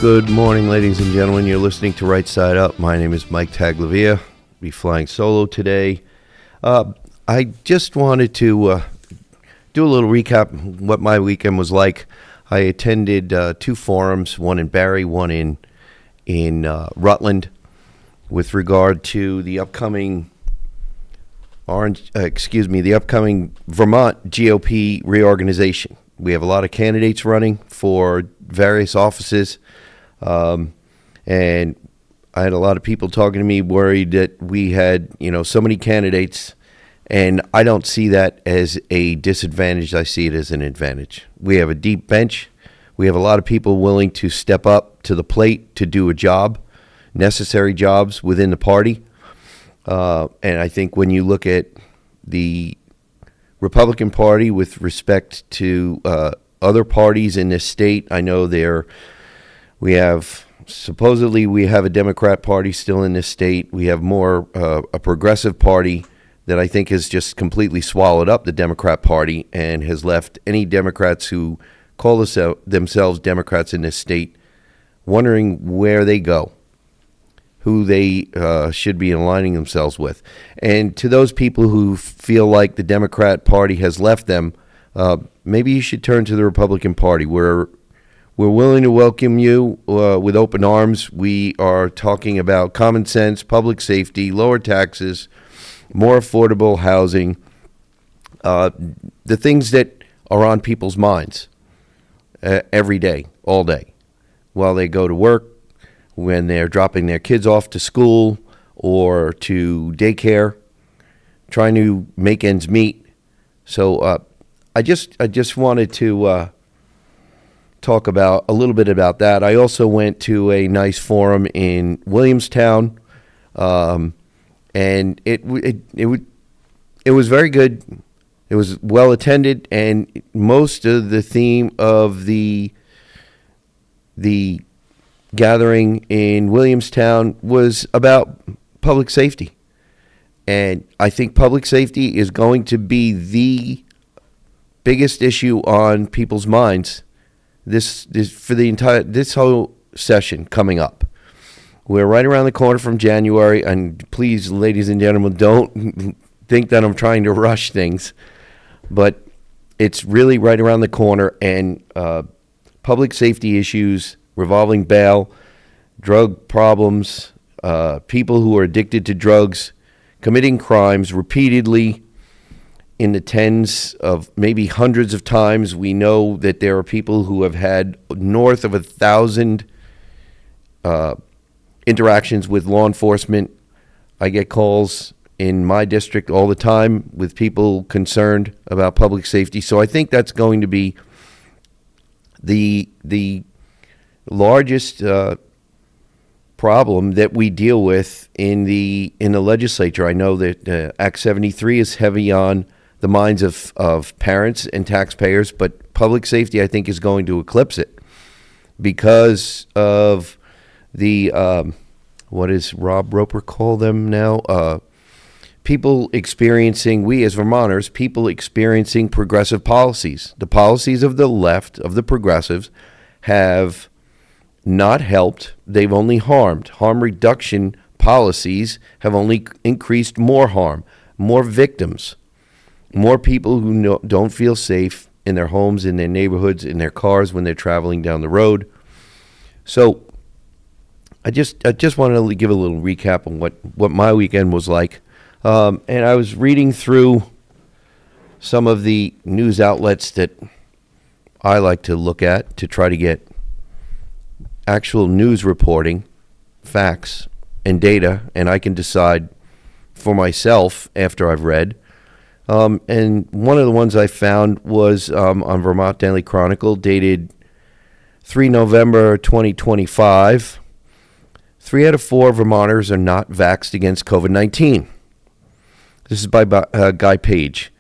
Good morning, ladies and gentlemen. You're listening to Right Side Up. My name is Mike Taglavia. Be flying solo today. I just wanted to do a little recap what my weekend was like. I attended two forums, one in Barre, one in Rutland, with regard to the upcoming the upcoming Vermont GOP reorganization. We have a lot of candidates running for various offices, and I had a lot of people talking to me worried that we had, so many candidates, and I don't see that as a disadvantage. I see it as an advantage. We have a deep bench. We have a lot of people willing to step up to the plate to do a job, necessary jobs within the party. And I think when you look at the Republican Party with respect to other parties in this state, I know we have a Democrat Party still in this state. We have more a progressive party that I think has just completely swallowed up the Democrat Party and has left any Democrats who call themselves Democrats in this state wondering where they go, who they should be aligning themselves with. And to those people who feel like the Democrat Party has left them, maybe you should turn to the Republican Party. We're willing to welcome you with open arms. We are talking about common sense, public safety, lower taxes, more affordable housing, the things that are on people's minds every day, all day, while they go to work, when they're dropping their kids off to school or to daycare, trying to make ends meet. So I just wanted to talk about a little bit about that. I also went to a nice forum in Williamstown, and it was very good. It was well attended, and most of the theme of the gathering in Williamstown was about public safety. And I think public safety is going to be the biggest issue on people's minds this whole session coming up. We're right around the corner from January, and please, ladies and gentlemen, don't think that I'm trying to rush things, but it's really right around the corner, and public safety issues, revolving bail, drug problems, people who are addicted to drugs, committing crimes repeatedly in the tens of maybe hundreds of times. We know that there are people who have had north of 1,000 interactions with law enforcement. I get calls in my district all the time with people concerned about public safety. So I think that's going to be the largest problem that we deal with in the legislature. I know that Act 73 is heavy on the minds of parents and taxpayers, but public safety, I think, is going to eclipse it because of the what does Rob Roper call them now? People experiencing, we as Vermonters, people experiencing progressive policies. The policies of the left, of the progressives, have not helped. They've only harmed. Harm reduction policies have only increased more harm, more victims, more people who don't feel safe in their homes, in their neighborhoods, in their cars when they're traveling down the road. So I just wanted to give a little recap on what my weekend was like. And I was reading through some of the news outlets that I like to look at to try to get actual news reporting, facts, and data, and I can decide for myself after I've read. And one of the ones I found was on Vermont Daily Chronicle, dated 3 November 2025. 3 out of 4 Vermonters are not vaxxed against COVID-19. This is by Guy Page.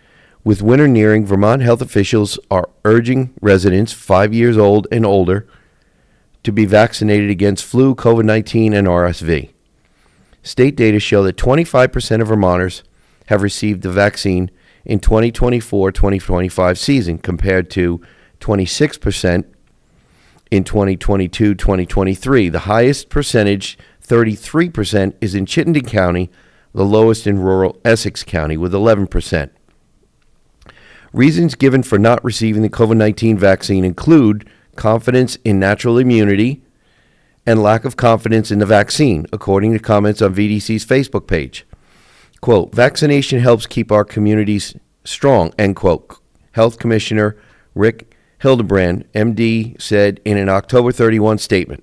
With winter nearing, Vermont health officials are urging residents 5 years old and older to be vaccinated against flu, COVID-19, and RSV. State data show that 25% of Vermonters have received the vaccine in 2024-2025 season, compared to 26% in 2022-2023. The highest percentage, 33%, is in Chittenden County, the lowest in rural Essex County with 11%. Reasons given for not receiving the COVID-19 vaccine include confidence in natural immunity and lack of confidence in the vaccine, according to comments on VDC's Facebook page. Quote, vaccination helps keep our communities strong, end quote. Health Commissioner Rick Hildebrand, MD, said in an October 31 statement,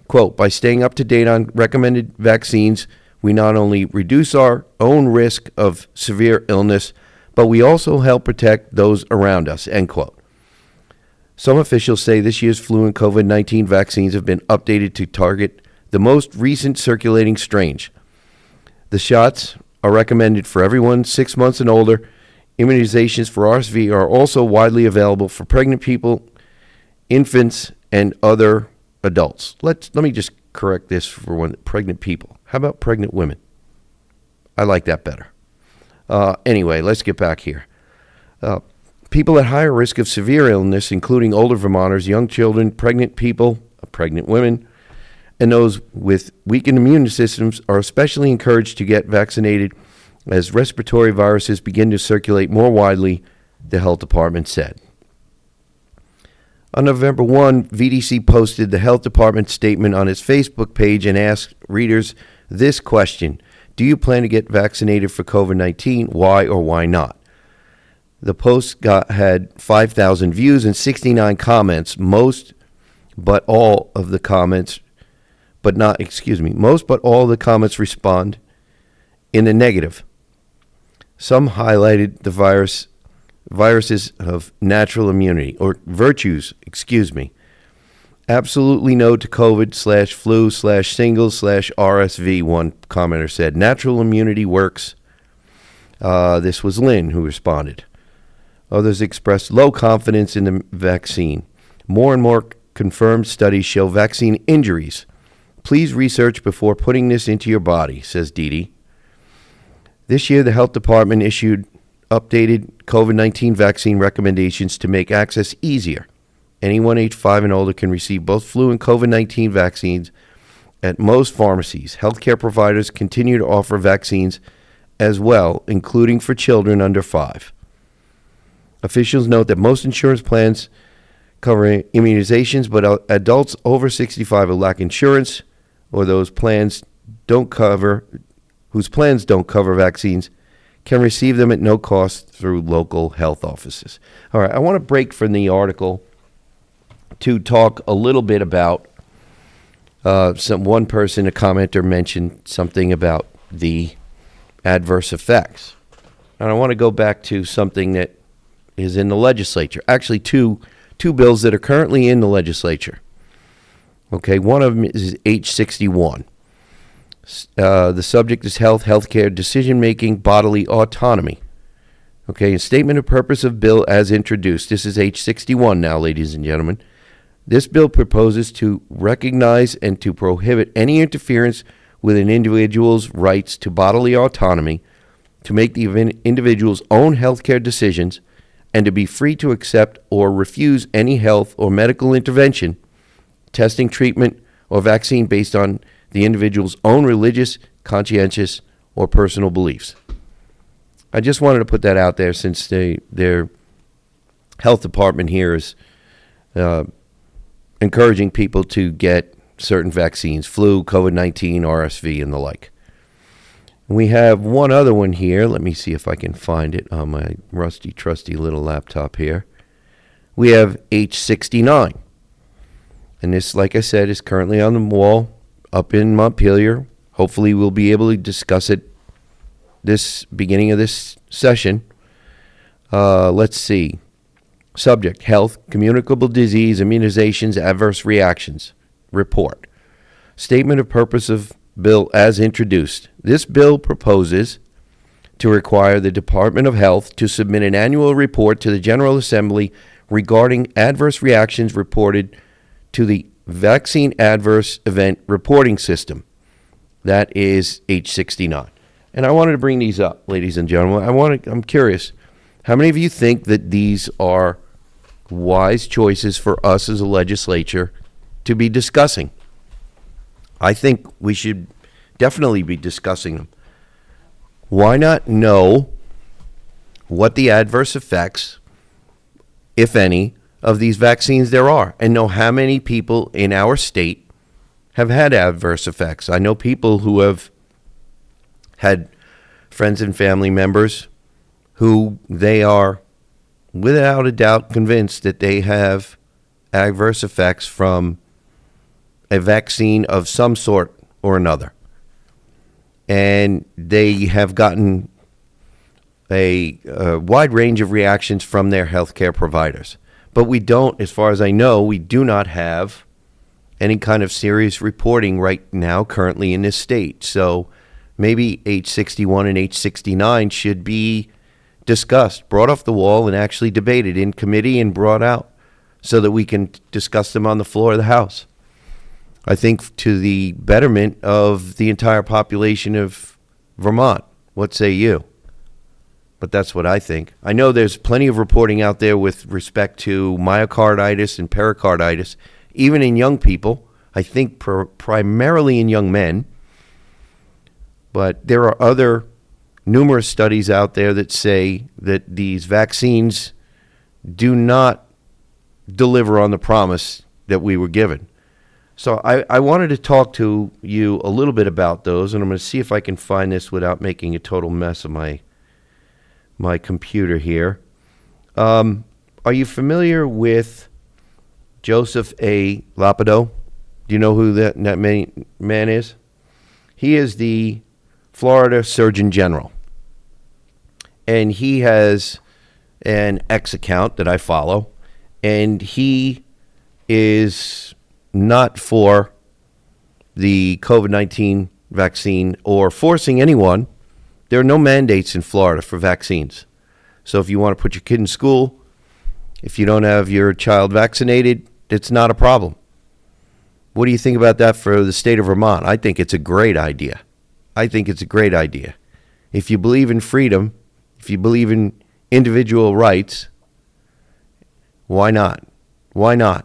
quote, by staying up to date on recommended vaccines, we not only reduce our own risk of severe illness, but we also help protect those around us, end quote. Some officials say this year's flu and COVID-19 vaccines have been updated to target the most recent circulating strains. The shots are recommended for everyone 6 months and older. Immunizations for RSV are also widely available for pregnant people, infants, and other adults. Let me just correct this for one. Pregnant people. How about pregnant women? I like that better. Anyway, let's get back here. People at higher risk of severe illness, including older Vermonters, young children, pregnant people, pregnant women, and those with weakened immune systems are especially encouraged to get vaccinated as respiratory viruses begin to circulate more widely, the health department said. On November 1, VDC posted the health department statement on its Facebook page and asked readers this question: do you plan to get vaccinated for COVID-19? Why or why not? The post had 5,000 views and 69 comments, most but all of the comments respond in the negative. Some highlighted the viruses of natural immunity, or virtues, Absolutely no to COVID/flu/single/RSV, one commenter said. Natural immunity works. This was Lynn who responded. Others expressed low confidence in the vaccine. More and more confirmed studies show vaccine injuries. Please research before putting this into your body, says Didi. This year, the health department issued updated COVID-19 vaccine recommendations to make access easier. Anyone age 5 and older can receive both flu and COVID-19 vaccines at most pharmacies. Healthcare providers continue to offer vaccines as well, including for children under 5. Officials note that most insurance plans cover immunizations, but adults over 65 who lack insurance or whose plans don't cover vaccines can receive them at no cost through local health offices. All right, I want to break from the article to talk a little bit about one person, a commenter, mentioned something about the adverse effects. And I want to go back to something that is in the legislature. Actually, two bills that are currently in the legislature. Okay, one of them is H61. The subject is healthcare, decision-making, bodily autonomy. Okay, a statement of purpose of bill as introduced. This is H61 now, ladies and gentlemen. This bill proposes to recognize and to prohibit any interference with an individual's rights to bodily autonomy, to make the individual's own healthcare decisions, and to be free to accept or refuse any health or medical intervention, testing, treatment, or vaccine based on the individual's own religious, conscientious, or personal beliefs. I just wanted to put that out there since their health department here is encouraging people to get certain vaccines, flu, COVID-19, RSV, and the like. We have one other one here. Let me see if I can find it on my rusty, trusty little laptop here. We have H69. And this, like I said, is currently on the wall up in Montpelier. Hopefully we'll be able to discuss it this beginning of this session. Let's see. Subject: health, communicable disease, immunizations, adverse reactions. Report. Statement of purpose of bill as introduced. This bill proposes to require the Department of Health to submit an annual report to the General Assembly regarding adverse reactions reported to the Vaccine Adverse Event Reporting System. That is H69. And I wanted to bring these up, ladies and gentlemen. I'm curious, how many of you think that these are wise choices for us as a legislature to be discussing. I think we should definitely be discussing them. Why not know what the adverse effects, if any, of these vaccines there are, and know how many people in our state have had adverse effects? I know people who have had friends and family members who they are without a doubt convinced that they have adverse effects from a vaccine of some sort or another. And they have gotten a wide range of reactions from their healthcare providers. But we don't, as far as I know, we do not have any kind of serious reporting right now currently in this state. So maybe age 61 and age 69 should be discussed, brought off the wall, and actually debated in committee and brought out so that we can discuss them on the floor of the House. I think to the betterment of the entire population of Vermont. What say you? But that's what I think. I know there's plenty of reporting out there with respect to myocarditis and pericarditis, even in young people. I think primarily in young men. But there are other numerous studies out there that say that these vaccines do not deliver on the promise that we were given. So I wanted to talk to you a little bit about those, and I'm going to see if I can find this without making a total mess of my computer here. Are you familiar with Joseph A. Ladapo? Do you know who that man is? He is the Florida Surgeon General. And he has an X account that I follow, and he is not for the COVID-19 vaccine or forcing anyone. There are no mandates in Florida for vaccines. So if you want to put your kid in school, if you don't have your child vaccinated, it's not a problem. What do you think about that for the state of Vermont? I think it's a great idea. If you believe in freedom, if you believe in individual rights, why not? Why not?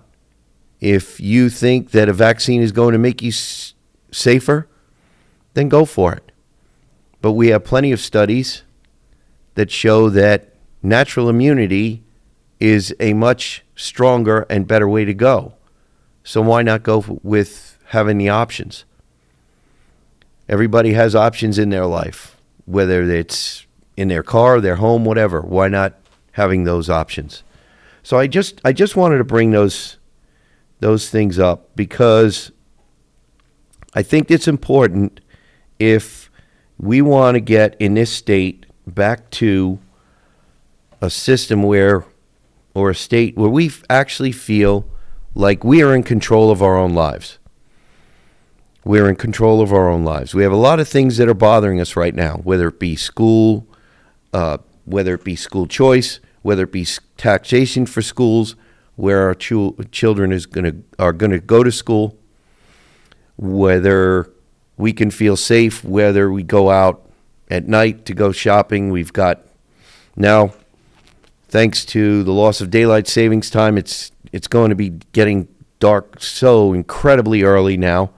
If you think that a vaccine is going to make you safer, then go for it. But we have plenty of studies that show that natural immunity is a much stronger and better way to go. So why not go with having the options? Everybody has options in their life, whether it's in their car, their home, whatever. Why not having those options? So I just wanted to bring those things up because I think it's important if we want to get in this state back to a system or a state where we actually feel like we are in control of our own lives. We're in control of our own lives. We have a lot of things that are bothering us right now, whether it be school, whether it be school choice, whether it be taxation for schools, where our children are going to go to school, whether we can feel safe, whether we go out at night to go shopping. We've got now, thanks to the loss of daylight savings time, it's going to be getting dark so incredibly early now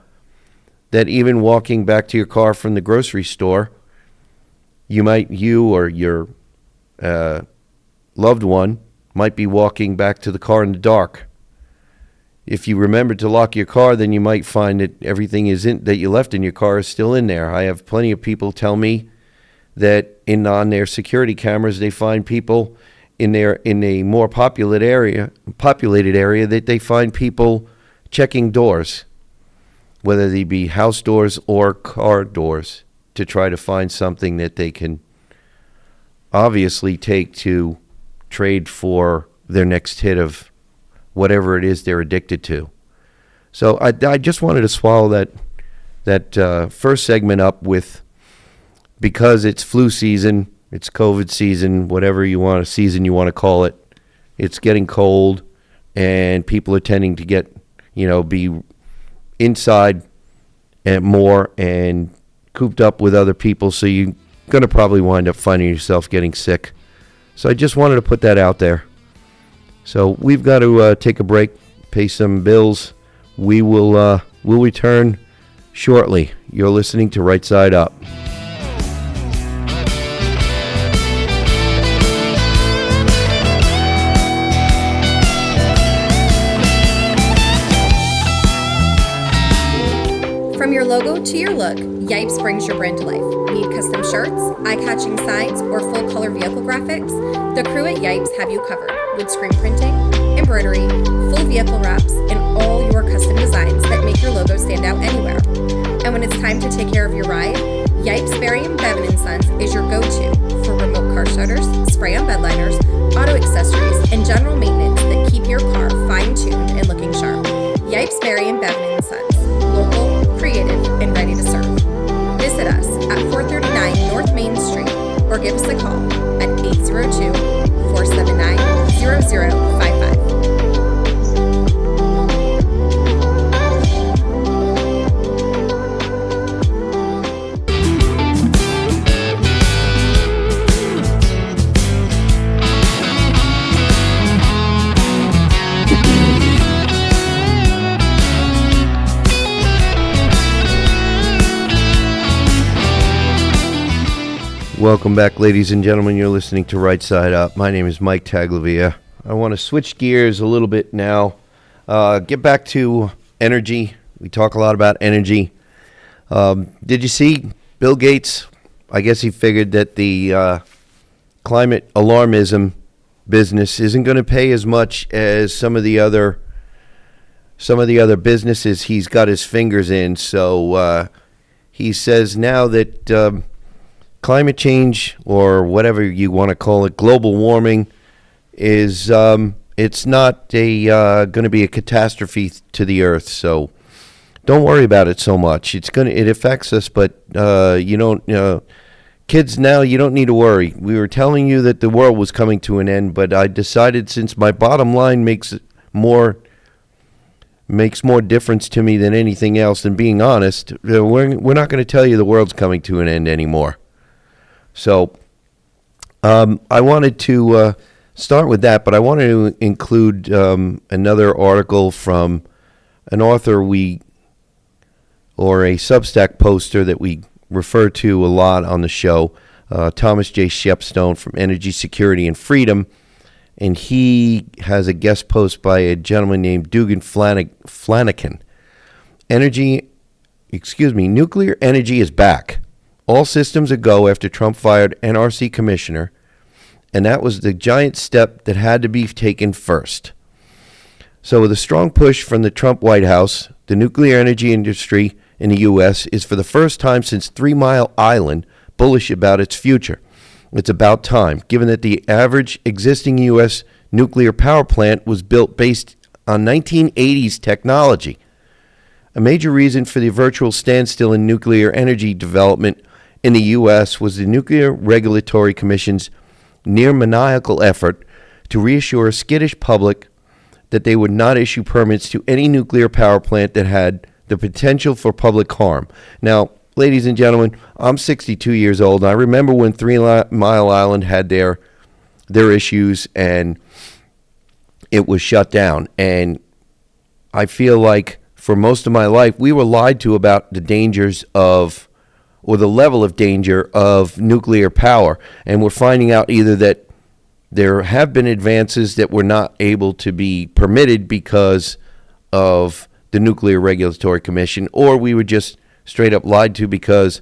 that even walking back to your car from the grocery store, you or your loved one might be walking back to the car in the dark. If you remember to lock your car, then you might find that everything that you left in your car is still in there. I have plenty of people tell me that on their security cameras, they find people in a more populated area that they find people checking doors, whether they be house doors or car doors, to try to find something that they can obviously take to trade for their next hit of whatever it is they're addicted to. So I just wanted to swallow that first segment up with, because it's flu season, it's COVID season, whatever you want to call it. It's getting cold, and people are tending to be inside and more and cooped up with other people. So you're going to probably wind up finding yourself getting sick. So I just wanted to put that out there. So we've got to take a break, pay some bills. We'll return shortly. You're listening to Right Side Up. From your logo to your look, Yipes brings your brand to life. Need custom shirts, eye-catching signs, or full-color vehicle graphics? The crew at Yipes have you covered with screen printing, embroidery, full vehicle wraps, and all your custom designs that make your logo stand out anywhere. And when it's time to take care of your ride, Yipes Berry & Bevan & Sons is your go-to for remote car starters, spray-on bed liners, auto accessories, and general maintenance that keep your car fine-tuned and looking sharp. Yipes Berry & Bevan & Sons. Local, creative, and ready to serve. Visit us at 439 North Main Street or give us a call at 802-479-0055. Welcome back, ladies and gentlemen. You're listening to Right Side Up. My name is Mike Taglavia. I want to switch gears a little bit now. Get back to energy. We talk a lot about energy. Did you see Bill Gates? I guess he figured that the climate alarmism business isn't going to pay as much as some of the other businesses he's got his fingers in. So he says now that climate change, or whatever you want to call it, global warming, is it's not going to be a catastrophe to the Earth. So don't worry about it so much. It affects us, but kids now, you don't need to worry. We were telling you that the world was coming to an end, but I decided, since my bottom line makes more difference to me than anything else, than being honest, we're not going to tell you the world's coming to an end anymore. So I wanted to start with that, but I wanted to include another article from an author or a Substack poster that we refer to a lot on the show, Thomas J. Shepstone from Energy Security and Freedom, and he has a guest post by a gentleman named Dugan Flanagan. Nuclear energy is back. All systems ago after Trump fired NRC commissioner, and that was the giant step that had to be taken first. So with a strong push from the Trump White House, the nuclear energy industry in the U.S. is, for the first time since 3 Mile Island, bullish about its future. It's about time, given that the average existing U.S. nuclear power plant was built based on 1980s technology. A major reason for the virtual standstill in nuclear energy development in the U.S. was the Nuclear Regulatory Commission's near-maniacal effort to reassure a skittish public that they would not issue permits to any nuclear power plant that had the potential for public harm. Now, ladies and gentlemen, I'm 62 years old. I remember when 3 Mile Island had their issues and it was shut down. And I feel like for most of my life, we were lied to about the dangers of, or the level of danger of, nuclear power. And we're finding out either that there have been advances that were not able to be permitted because of the Nuclear Regulatory Commission, or we were just straight up lied to because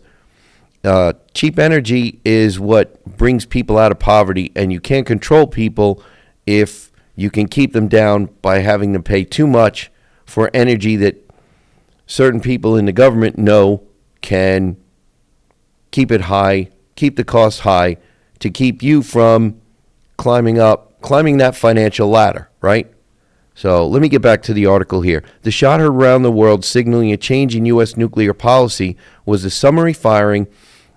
cheap energy is what brings people out of poverty, and you can't control people if you can keep them down by having them pay too much for energy that certain people in the government know can keep it high, keep the cost high, to keep you from climbing that financial ladder, right? So let me get back to the article here. The shot heard around the world signaling a change in U.S. nuclear policy was the summary firing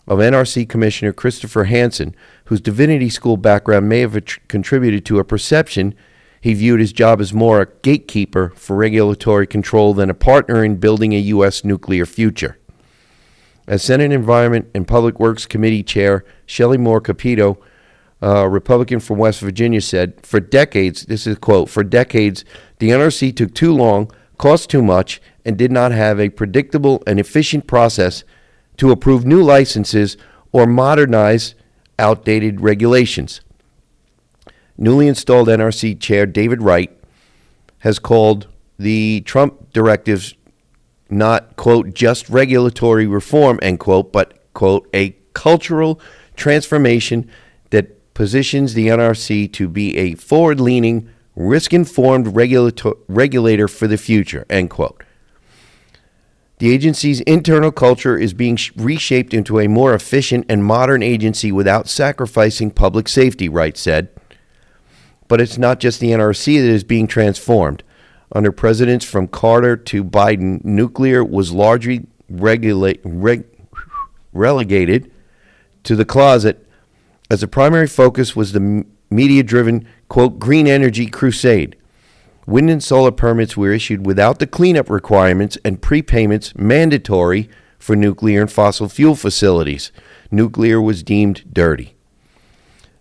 of NRC Commissioner Christopher Hansen, whose divinity school background may have contributed to a perception he viewed his job as more a gatekeeper for regulatory control than a partner in building a U.S. nuclear future. As Senate Environment and Public Works Committee Chair Shelley Moore Capito, Republican from West Virginia, said, for decades, this is a quote, for decades, the NRC took too long, cost too much, and did not have a predictable and efficient process to approve new licenses or modernize outdated regulations. Newly installed NRC Chair David Wright has called the Trump directives not, quote, just regulatory reform, end quote, but, quote, a cultural transformation that positions the NRC to be a forward-leaning, risk-informed regulator for the future, end quote. The agency's internal culture is being reshaped into a more efficient and modern agency without sacrificing public safety, Wright said. But it's not just the NRC that is being transformed. Under presidents from Carter to Biden, nuclear was largely relegated to the closet as the primary focus was the media-driven, quote, green energy crusade. Wind and solar permits were issued without the cleanup requirements and prepayments mandatory for nuclear and fossil fuel facilities. Nuclear was deemed dirty.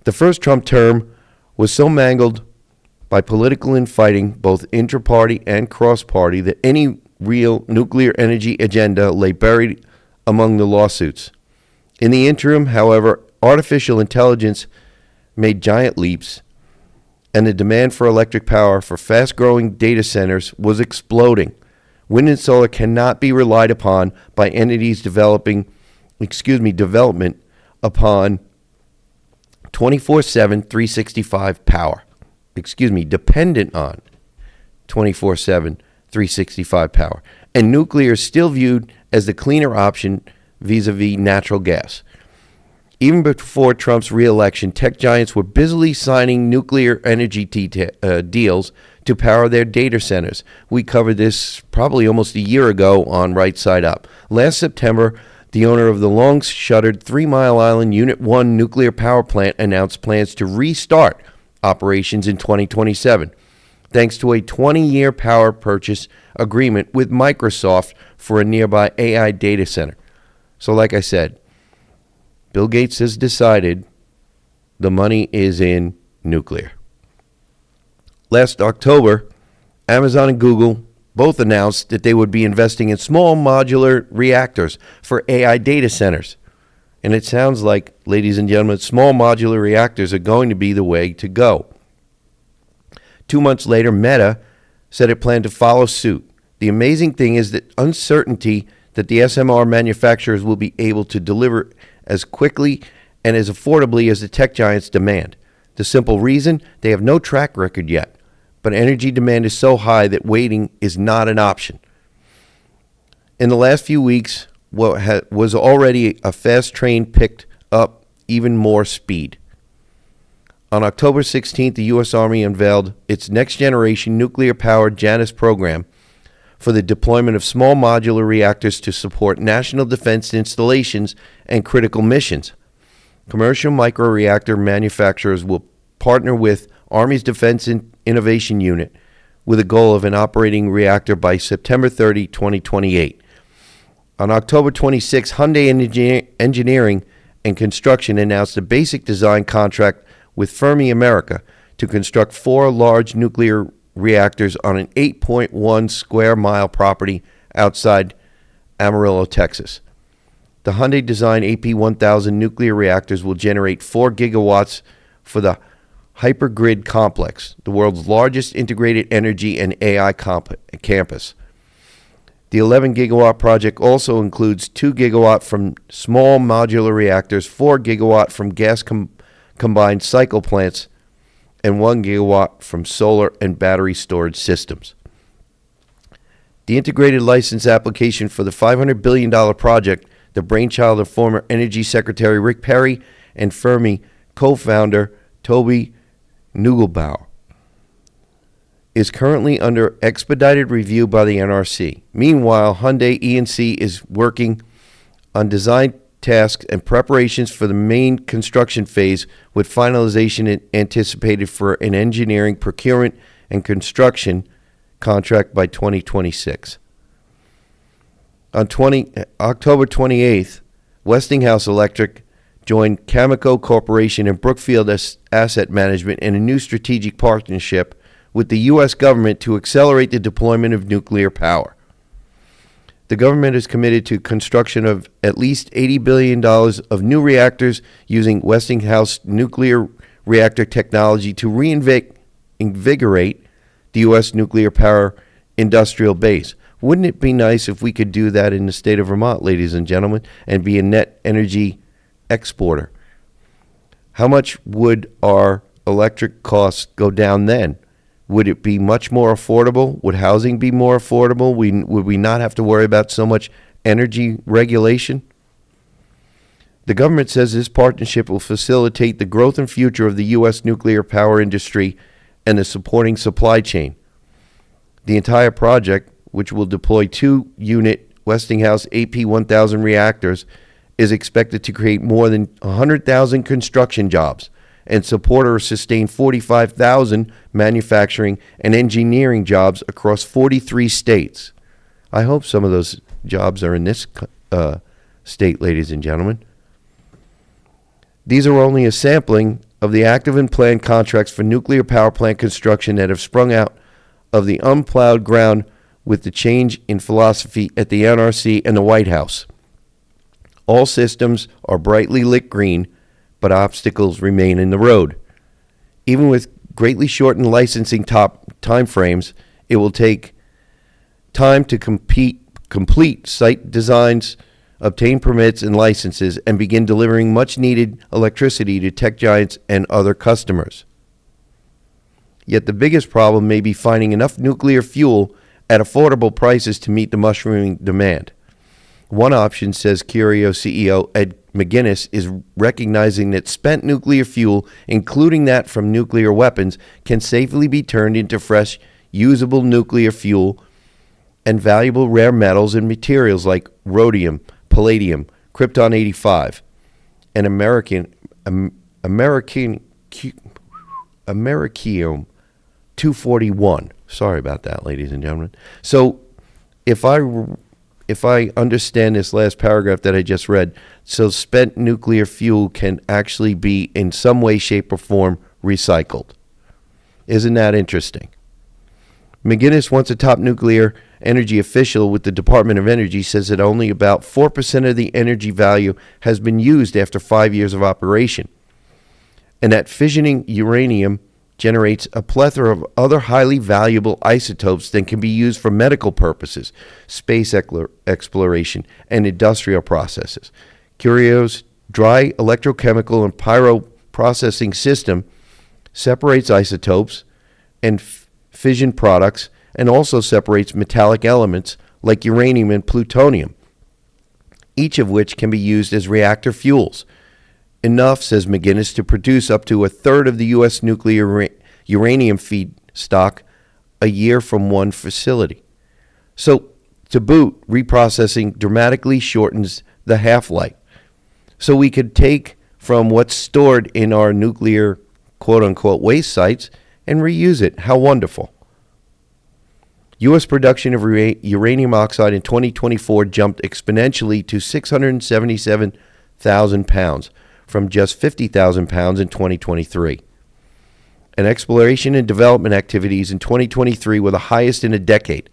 The first Trump term was so mangled by political infighting, both inter-party and cross-party, that any real nuclear energy agenda lay buried among the lawsuits. In the interim, however, artificial intelligence made giant leaps, and the demand for electric power for fast-growing data centers was exploding. Wind and solar cannot be relied upon by entities development upon 24/7, 365 power. Dependent on 24/7, 365 power. And nuclear is still viewed as the cleaner option vis-a-vis natural gas. Even before Trump's re-election, tech giants were busily signing nuclear energy deals to power their data centers. We covered this probably almost a year ago on Right Side Up. Last September, the owner of the long-shuttered 3 Mile Island Unit 1 nuclear power plant announced plans to restart operations in 2027, thanks to a 20-year power purchase agreement with Microsoft for a nearby AI data center. So like I said, Bill Gates has decided the money is in nuclear. Last October, Amazon and Google both announced that they would be investing in small modular reactors for AI data centers. And it sounds like, ladies and gentlemen, small modular reactors are going to be the way to go. 2 months later, Meta said it planned to follow suit. The amazing thing is that uncertainty that the SMR manufacturers will be able to deliver as quickly and as affordably as the tech giants demand. The simple reason, they have no track record yet, but energy demand is so high that waiting is not an option. In the last few weeks, what was already a fast train picked up even more speed. On October 16th, the U.S. Army unveiled its next-generation nuclear-powered Janus program for the deployment of small modular reactors to support national defense installations and critical missions. Commercial microreactor manufacturers will partner with Army's Defense Innovation Unit with a goal of an operating reactor by September 30, 2028. On October 26, Hyundai Engineering and Construction announced a basic design contract with Fermi America to construct 4 large nuclear reactors on an 8.1 square mile property outside Amarillo, Texas. The Hyundai designed AP1000 nuclear reactors will generate 4 gigawatts for the Hypergrid Complex, the world's largest integrated energy and AI campus. The 11 gigawatt project also includes 2 gigawatt from small modular reactors, 4 gigawatt from gas combined cycle plants, and 1 gigawatt from solar and battery storage systems. The integrated license application for the $500 billion project, the brainchild of former Energy Secretary Rick Perry and Fermi co-founder Toby Neugebauer, is currently under expedited review by the NRC. Meanwhile, Hyundai E&C is working on design tasks and preparations for the main construction phase, with finalization anticipated for an engineering, procurement, and construction contract by 2026. On October 28th, Westinghouse Electric joined Cameco Corporation and Brookfield Asset Management in a new strategic partnership with the U.S. government to accelerate the deployment of nuclear power. The government is committed to construction of at least $80 billion of new reactors using Westinghouse nuclear reactor technology to reinvigorate the U.S. nuclear power industrial base. Wouldn't it be nice if we could do that in the state of Vermont, ladies and gentlemen, and be a net energy exporter? How much would our electric costs go down then? Would it be much more affordable? Would housing be more affordable? Would we not have to worry about so much energy regulation? The government says this partnership will facilitate the growth and future of the U.S. nuclear power industry and the supporting supply chain. The entire project, which will deploy 2-unit Westinghouse AP1000 reactors, is expected to create more than 100,000 construction jobs and support or sustain 45,000 manufacturing and engineering jobs across 43 states. I hope some of those jobs are in this state, ladies and gentlemen. These are only a sampling of the active and planned contracts for nuclear power plant construction that have sprung out of the unplowed ground with the change in philosophy at the NRC and the White House. All systems are brightly lit green, but obstacles remain in the road. Even with greatly shortened licensing timeframes, it will take time to complete site designs, obtain permits and licenses, and begin delivering much-needed electricity to tech giants and other customers. Yet the biggest problem may be finding enough nuclear fuel at affordable prices to meet the mushrooming demand. One option, says Curio CEO Ed McGuinness, is recognizing that spent nuclear fuel, including that from nuclear weapons, can safely be turned into fresh, usable nuclear fuel and valuable rare metals and materials like rhodium, palladium, krypton-85, and americium-241. Sorry about that, ladies and gentlemen. So if I understand this last paragraph that I just read, so spent nuclear fuel can actually be in some way, shape, or form recycled. Isn't that interesting? McGuinness, once a top nuclear energy official with the Department of Energy, says that only about 4% of the energy value has been used after 5 years of operation, and that fissioning uranium generates a plethora of other highly valuable isotopes that can be used for medical purposes, space exploration, and industrial processes. Curio's dry electrochemical and pyroprocessing system separates isotopes and fission products, and also separates metallic elements like uranium and plutonium, each of which can be used as reactor fuels. Enough, says McGuinness, to produce up to a third of the U.S. nuclear uranium feedstock a year from one facility. So, to boot, reprocessing dramatically shortens the half-life. So we could take from what's stored in our nuclear quote-unquote waste sites and reuse it. How wonderful. U.S. production of uranium oxide in 2024 jumped exponentially to 677,000 pounds from just 50,000 pounds in 2023. And exploration and development activities in 2023 were the highest in a decade.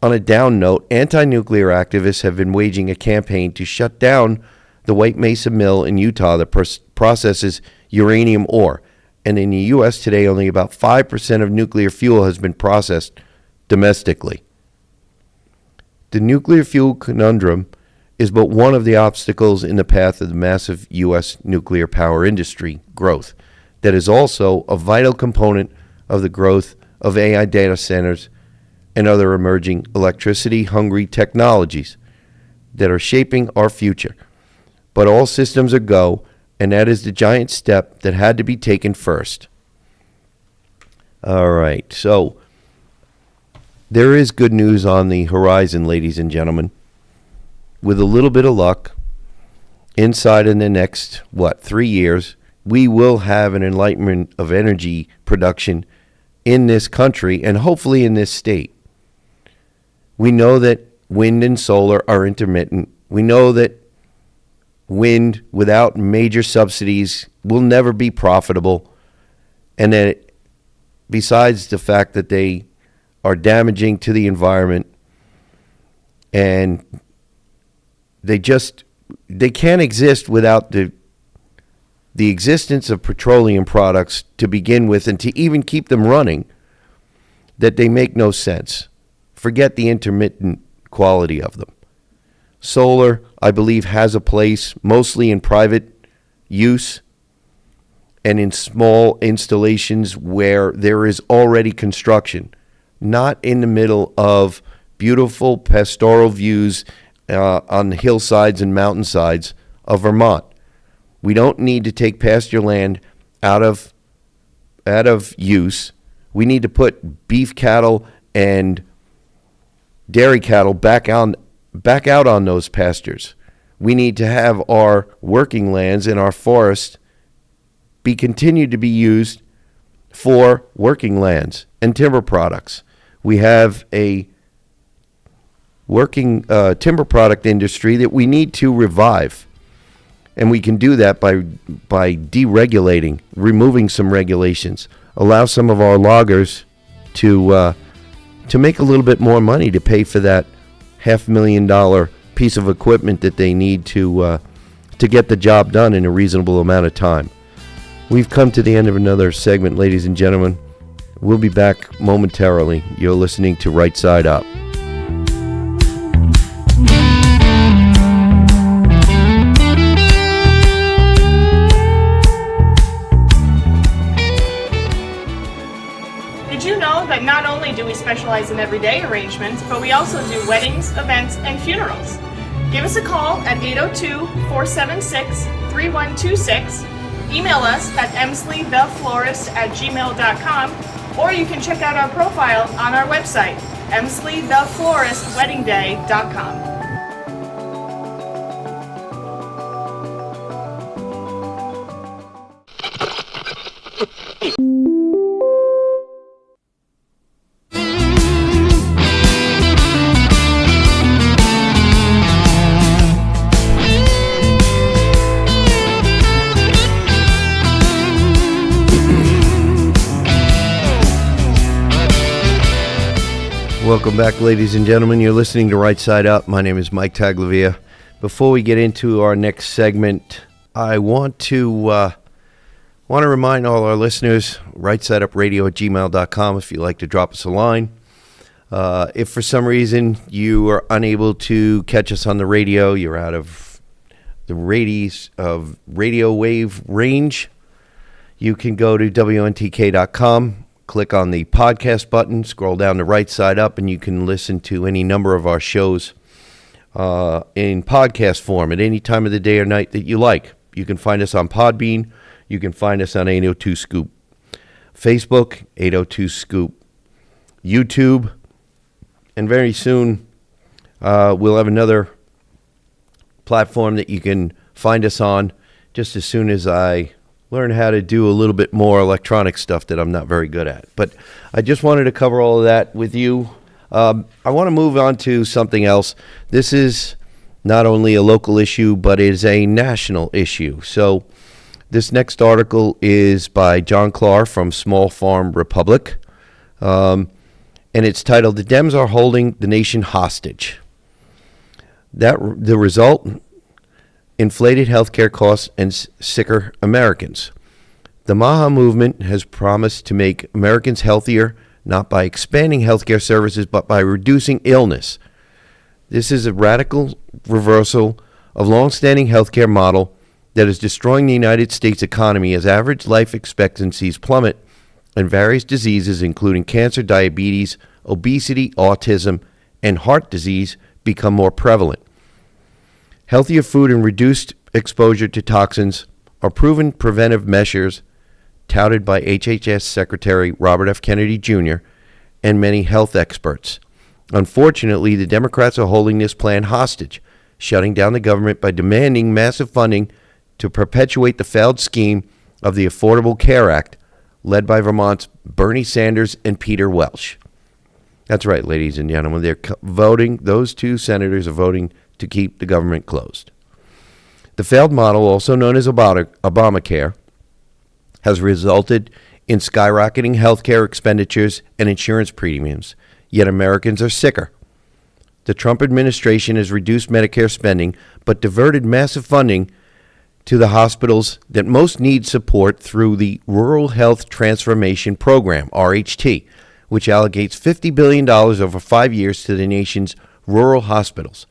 On a down note, anti-nuclear activists have been waging a campaign to shut down the White Mesa Mill in Utah that processes uranium ore. And in the U.S. today, only about 5% of nuclear fuel has been processed domestically. The nuclear fuel conundrum is but one of the obstacles in the path of the massive U.S. nuclear power industry growth that is also a vital component of the growth of AI data centers and other emerging electricity-hungry technologies that are shaping our future. But all systems are go, and that is the giant step that had to be taken first. All right, so there is good news on the horizon, ladies and gentlemen. With a little bit of luck, inside in the next, 3 years, we will have an enlightenment of energy production in this country and hopefully in this state. We know that wind and solar are intermittent. We know that wind without major subsidies will never be profitable, and that besides the fact that they are damaging to the environment, and they can't exist without the existence of petroleum products to begin with, and to even keep them running, that they make no sense. Forget the intermittent quality of them. Solar, I believe, has a place mostly in private use and in small installations where there is already construction, not in the middle of beautiful pastoral views on the hillsides and mountainsides of Vermont. We don't need to take pasture land out of use. We need to put beef cattle and dairy cattle back out on those pastures. We need to have our working lands and our forests continued to be used for working lands and timber products. We have a working timber product industry that we need to revive. And we can do that by deregulating, removing some regulations, allow some of our loggers to make a little bit more money to pay for that $500,000 piece of equipment that they need to get the job done in a reasonable amount of time. We've come to the end of another segment, ladies and gentlemen. We'll be back momentarily. You're listening to Right Side Up. Did you know that not only do we specialize in everyday arrangements, but we also do weddings, events, and funerals? Give us a call at 802-476-3126. Email us at emsleytheflorist@gmail.com, or you can check out our profile on our website, emsleythefloristweddingday.com. Welcome back, ladies and gentlemen. You're listening to Right Side Up. My name is Mike Taglavia. Before we get into our next segment, I want to remind all our listeners, rightsideUpradio@gmail.com if you'd like to drop us a line. If for some reason you are unable to catch us on the radio, you're out of the radius of radio wave range, you can go to WNTK.com. Click on the podcast button, scroll down to Right Side Up, and you can listen to any number of our shows in podcast form at any time of the day or night that you like. You can find us on Podbean. You can find us on 802 Scoop. Facebook, 802 Scoop. YouTube. And very soon, we'll have another platform that you can find us on just as soon as I learn how to do a little bit more electronic stuff that I'm not very good at. But I just wanted to cover all of that with you. I want to move on to something else. This is not only a local issue, but is a national issue. So this next article is by John Clark from Small Farm Republic. And it's titled, "The Dems Are Holding the Nation Hostage." The result, inflated healthcare costs and sicker Americans. The MAHA movement has promised to make Americans healthier, not by expanding healthcare services, but by reducing illness. This is a radical reversal of long-standing healthcare model that is destroying the United States economy as average life expectancies plummet and various diseases, including cancer, diabetes, obesity, autism, and heart disease, become more prevalent. Healthier food and reduced exposure to toxins are proven preventive measures touted by HHS Secretary Robert F. Kennedy Jr. and many health experts. Unfortunately, the Democrats are holding this plan hostage, shutting down the government by demanding massive funding to perpetuate the failed scheme of the Affordable Care Act, led by Vermont's Bernie Sanders and Peter Welch. That's right, ladies and gentlemen. They're voting, those two senators are voting to keep the government closed. The failed model, also known as Obamacare, has resulted in skyrocketing healthcare expenditures and insurance premiums, yet Americans are sicker. The Trump administration has reduced Medicare spending, but diverted massive funding to the hospitals that most need support through the Rural Health Transformation Program, RHT, which allocates $50 billion over 5 years to the nation's rural hospitals.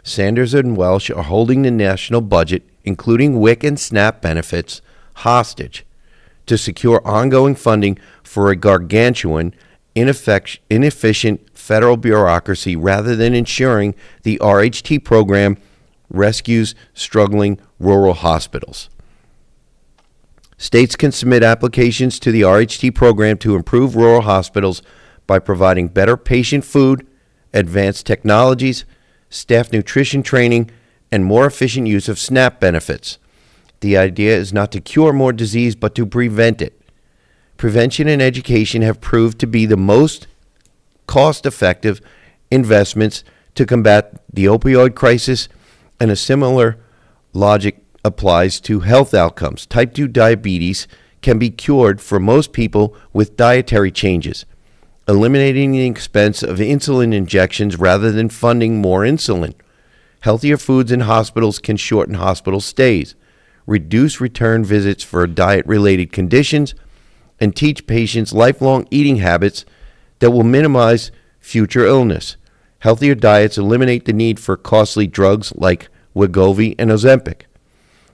Sanders and Welsh are holding the national budget, including WIC and SNAP benefits, hostage to secure ongoing funding for a gargantuan, inefficient federal bureaucracy rather than ensuring the RHT program rescues struggling rural hospitals. States can submit applications to the RHT program to improve rural hospitals by providing better patient food, advanced technologies, staff nutrition training, and more efficient use of SNAP benefits. The idea is not to cure more disease, but to prevent it. Prevention and education have proved to be the most cost-effective investments to combat the opioid crisis, and a similar logic applies to health outcomes. Type 2 diabetes can be cured for most people with dietary changes, eliminating the expense of insulin injections rather than funding more insulin. Healthier foods in hospitals can shorten hospital stays, reduce return visits for diet-related conditions, and teach patients lifelong eating habits that will minimize future illness. Healthier diets eliminate the need for costly drugs like Wegovy and Ozempic,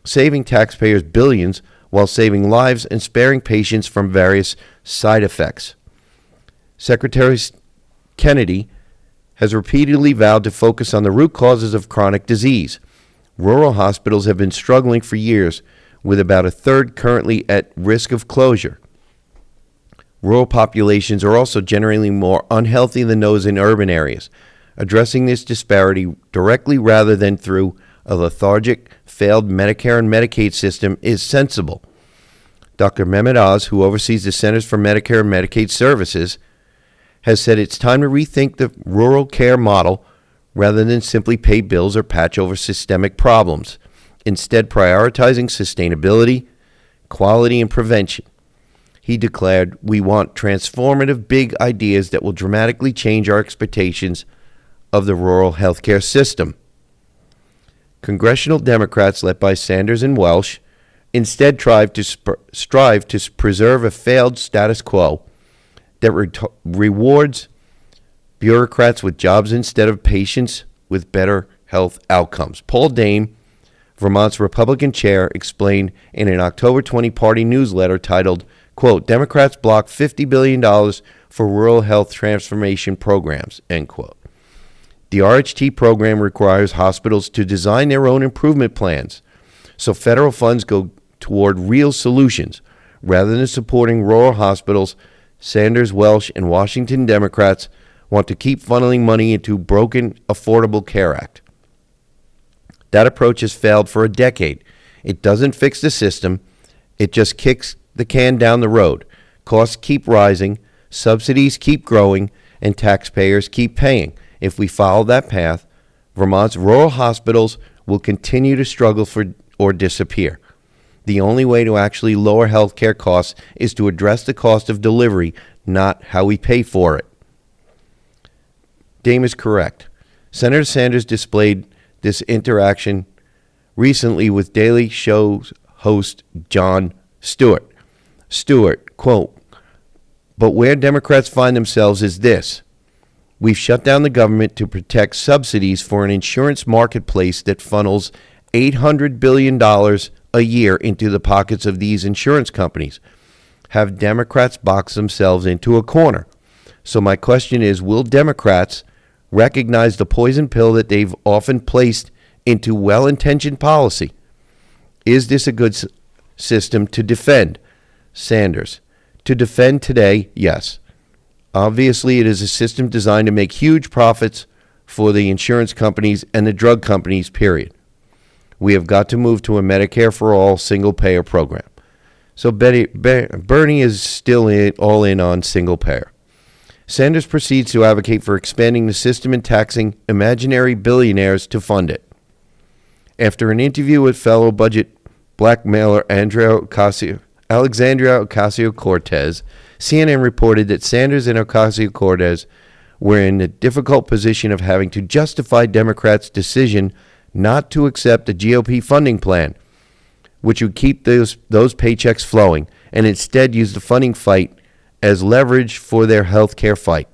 saving taxpayers billions while saving lives and sparing patients from various side effects. Secretary Kennedy has repeatedly vowed to focus on the root causes of chronic disease. Rural hospitals have been struggling for years, with about a third currently at risk of closure. Rural populations are also generally more unhealthy than those in urban areas. Addressing this disparity directly rather than through a lethargic, failed Medicare and Medicaid system is sensible. Dr. Mehmet Oz, who oversees the Centers for Medicare and Medicaid Services, has said it's time to rethink the rural care model rather than simply pay bills or patch over systemic problems, instead prioritizing sustainability, quality, and prevention. He declared, "We want transformative big ideas that will dramatically change our expectations of the rural healthcare system." Congressional Democrats, led by Sanders and Welsh, instead strive to preserve a failed status quo that rewards bureaucrats with jobs instead of patients with better health outcomes. Paul Dame, Vermont's Republican chair, explained in an October 20 party newsletter titled, quote, "Democrats block $50 billion for rural health transformation programs," end quote. The RHT program requires hospitals to design their own improvement plans, so federal funds go toward real solutions. Rather than supporting rural hospitals, Sanders, Welsh, and Washington Democrats want to keep funneling money into broken Affordable Care Act. That approach has failed for a decade. It doesn't fix the system. It just kicks the can down the road. Costs keep rising, subsidies keep growing, and taxpayers keep paying. If we follow that path, Vermont's rural hospitals will continue to struggle or disappear. The only way to actually lower health care costs is to address the cost of delivery, not how we pay for it. Dame is correct. Senator Sanders displayed this interaction recently with Daily Show host Jon Stewart. Stewart, quote, "But where Democrats find themselves is this. We've shut down the government to protect subsidies for an insurance marketplace that funnels $800 billion a year into the pockets of these insurance companies. Have Democrats box themselves into a corner? So my question is, will Democrats recognize the poison pill that they've often placed into well-intentioned policy? Is this a good system to defend?" Sanders, "To defend today, yes. Obviously, it is a system designed to make huge profits for the insurance companies and the drug companies, period. We have got to move to a Medicare for all single-payer program." So Bernie is still all in on single-payer. Sanders proceeds to advocate for expanding the system and taxing imaginary billionaires to fund it. After an interview with fellow budget blackmailer Andrea Alexandria Ocasio-Cortez, CNN reported that Sanders and Ocasio-Cortez were in the difficult position of having to justify Democrats' decision not to accept a GOP funding plan, which would keep those paychecks flowing, and instead use the funding fight as leverage for their health care fight.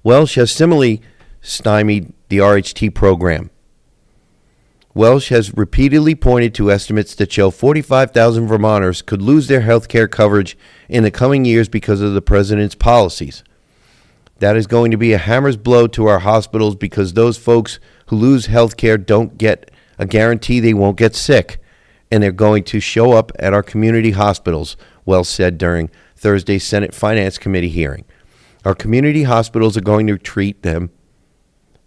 Welsh has similarly stymied the RHT program. Welsh has repeatedly pointed to estimates that show 45,000 Vermonters could lose their health care coverage in the coming years because of the president's policies. That is going to be a hammer's blow to our hospitals because those folks who lose health care don't get a guarantee they won't get sick, and they're going to show up at our community hospitals, Welsh said during Thursday's Senate Finance Committee hearing. Our community hospitals are going to treat them,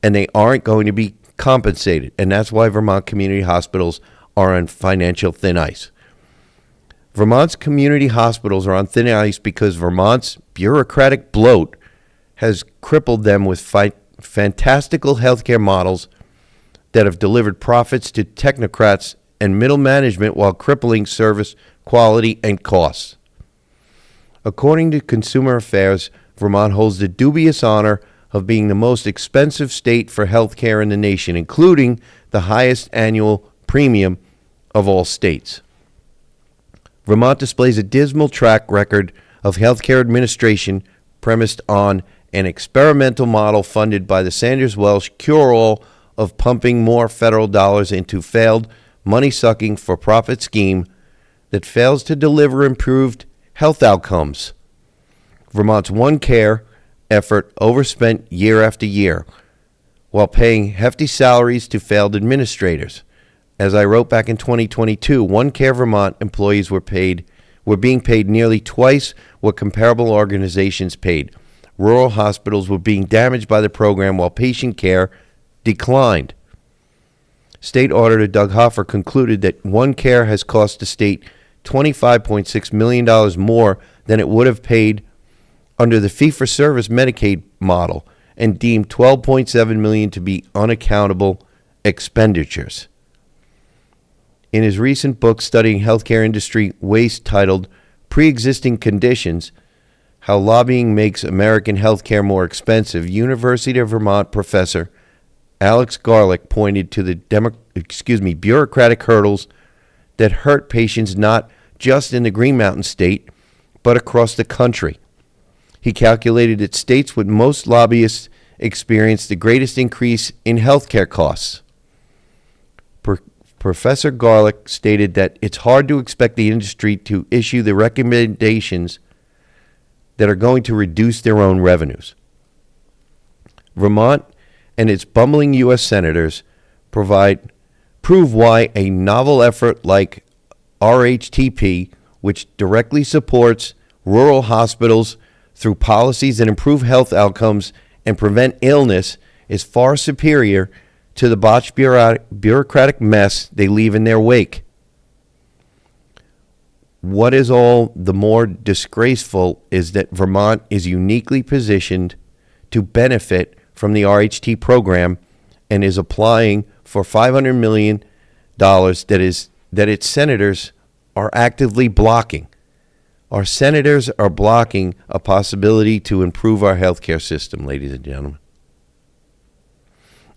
and they aren't going to be compensated, and that's why Vermont community hospitals are on financial thin ice. Vermont's community hospitals are on thin ice because Vermont's bureaucratic bloat has crippled them with fantastical healthcare models that have delivered profits to technocrats and middle management while crippling service quality and costs. According to Consumer Affairs, Vermont holds the dubious honor of being the most expensive state for health care in the nation, including the highest annual premium of all states. Vermont displays a dismal track record of healthcare administration premised on an experimental model funded by the Sanders-Welsh cure-all of pumping more federal dollars into failed, money-sucking, for-profit scheme that fails to deliver improved health outcomes. Vermont's One Care effort overspent year after year while paying hefty salaries to failed administrators. As I wrote back in 2022, One Care Vermont employees were being paid nearly twice what comparable organizations paid. Rural hospitals were being damaged by the program while patient care declined. State Auditor Doug Hoffer concluded that One Care has cost the state $25.6 million more than it would have paid under the fee-for-service Medicaid model, and deemed $12.7 million to be unaccountable expenditures. In his recent book studying healthcare industry waste titled Pre-Existing Conditions, How Lobbying Makes American Healthcare More Expensive, University of Vermont professor Alex Garlick pointed to the bureaucratic hurdles that hurt patients not just in the Green Mountain State, but across the country. He calculated that states with most lobbyists experience the greatest increase in healthcare costs. Professor Garlick stated that it's hard to expect the industry to issue the recommendations that are going to reduce their own revenues. Vermont and its bumbling U.S. senators prove why a novel effort like RHTP, which directly supports rural hospitals through policies that improve health outcomes and prevent illness, is far superior to the botched bureaucratic mess they leave in their wake. What is all the more disgraceful is that Vermont is uniquely positioned to benefit from the RHT program and is applying for $500 million that its senators are actively blocking. Our senators are blocking a possibility to improve our healthcare system, ladies and gentlemen.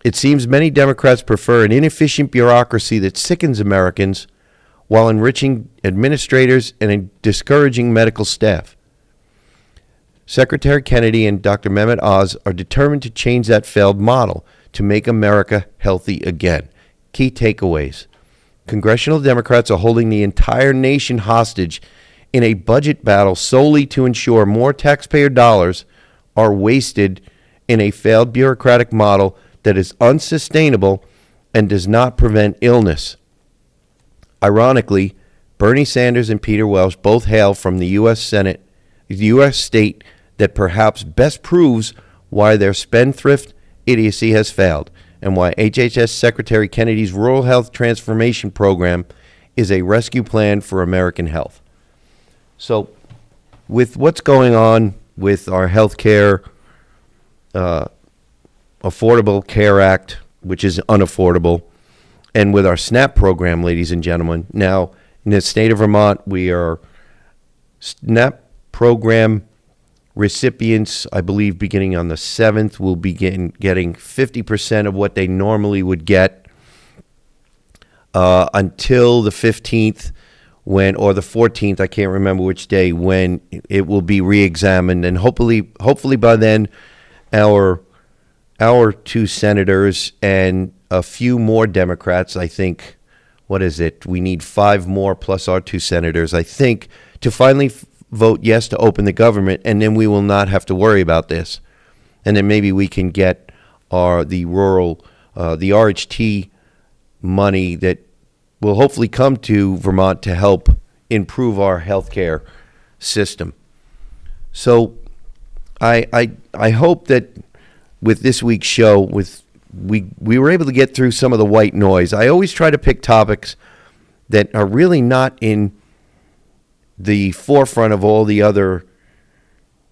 It seems many Democrats prefer an inefficient bureaucracy that sickens Americans while enriching administrators and discouraging medical staff. Secretary Kennedy and Dr. Mehmet Oz are determined to change that failed model to make America healthy again. Key takeaways. Congressional Democrats are holding the entire nation hostage in a budget battle solely to ensure more taxpayer dollars are wasted in a failed bureaucratic model that is unsustainable and does not prevent illness. Ironically, Bernie Sanders and Peter Welch both hail from the U.S. Senate, the U.S. state that perhaps best proves why their spendthrift idiocy has failed and why HHS Secretary Kennedy's Rural Health Transformation Program is a rescue plan for American health. So, with what's going on with our health care, Affordable Care Act, which is unaffordable, and with our SNAP program, ladies and gentlemen, now in the state of Vermont, we are SNAP program recipients, I believe beginning on the 7th, will begin getting 50% of what they normally would get until the 15th or the 14th, I can't remember which day, when it will be re-examined. And hopefully by then, our 2 senators and a few more Democrats, I think, what is it? We need 5 more plus our 2 senators, I think, to finally vote yes to open the government, and then we will not have to worry about this. And then maybe we can get the RHT money that will hopefully come to Vermont to help improve our healthcare system. So I hope that with this week's show, we were able to get through some of the white noise. I always try to pick topics that are really not in the forefront of all the other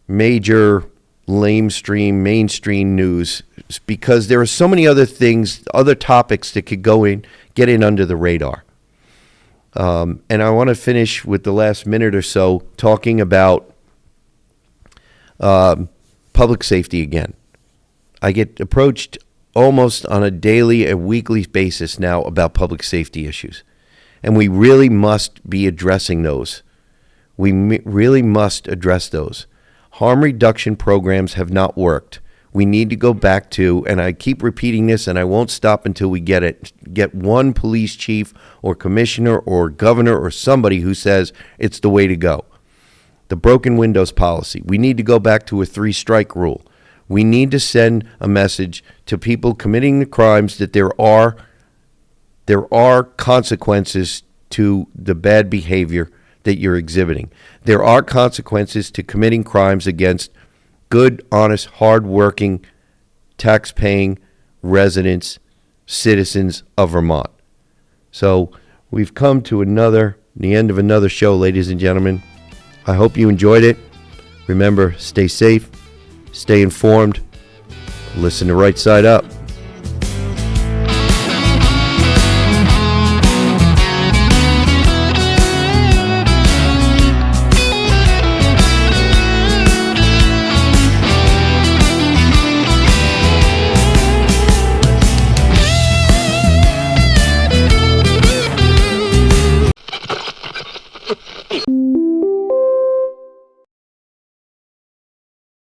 major mainstream news, because there are so many other things, other topics that could get in under the radar. And I want to finish with the last minute or so talking about public safety again. I get approached almost on a daily and weekly basis now about public safety issues. And we really must be addressing those. We really must address those. Harm reduction programs have not worked. We need to go back to, and I keep repeating this and I won't stop until we get one police chief or commissioner or governor or somebody who says it's the way to go. The broken windows policy. We need to go back to a 3-strike rule. We need to send a message to people committing the crimes that there are consequences to the bad behavior that you're exhibiting. There are consequences to committing crimes against good, honest, hard-working, tax-paying residents, citizens of Vermont. So we've come to the end of another show, ladies and gentlemen. I hope you enjoyed it. Remember, stay safe, stay informed, listen to Right Side Up.